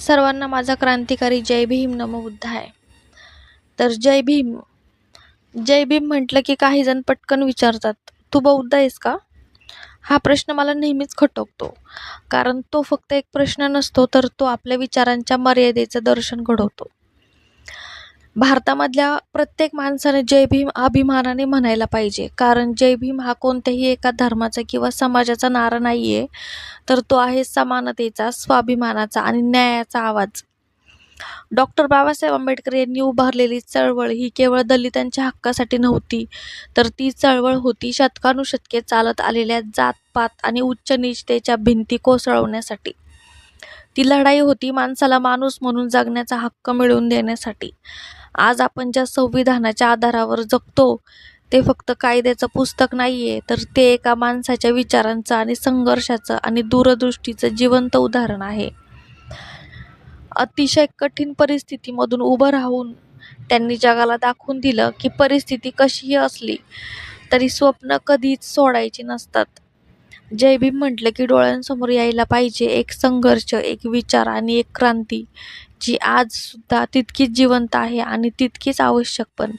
सर्वांना माझा क्रांतिकारी जय भीम नमो बुद्धाय. तर जय भीम जय भीम म्हटलं की काही जण पटकन विचारतात, तू बौद्ध आहेस का? हा प्रश्न मला नेहमीच खटकतो, कारण तो फक्त एक प्रश्न नसतो, तर तो आपल्या विचारांच्या मर्यादेचं दर्शन घडवतो. भारतामधल्या प्रत्येक माणसाने जय भीम अभिमानाने म्हणायला पाहिजे, कारण जय भीम हा कोणत्याही एका धर्माचा किंवा समाजाचा नारा नाहीये, तर तो आहे समानतेचा, स्वाभिमानाचा आणि न्यायाचा आवाज. डॉक्टर बाबासाहेब आंबेडकर यांनी उभारलेली चळवळ ही केवळ दलितांच्या हक्कासाठी नव्हती, तर ती चळवळ होती शतकानुशतके चालत आलेल्या जात-पात आणि उच्च-नीचतेच्या भिंती कोसळवण्यासाठी. ती लढाई होती माणसाला माणूस म्हणून जगण्याचा हक्क मिळवून देण्यासाठी. आज आपण ज्या संविधानाच्या आधारावर जगतो, ते फक्त कायद्याचं पुस्तक नाहीये, तर ते एका माणसाच्या विचारांचं आणि संघर्षाचं आणि दूरदृष्टीचं जिवंत उदाहरण आहे. अतिशय कठीण परिस्थितीमधून उभं राहून त्यांनी जगाला दाखवून दिलं की परिस्थिती कशीही असली तरी स्वप्न कधीच सोडायची नसतात. जय भीम म्हटलं की डोळ्यांसमोर यायला पाहिजे एक संघर्ष, एक विचार आणि एक क्रांती, जी आज सुद्धा तितकीच जिवंत आहे आणि तितकीच आवश्यक पण.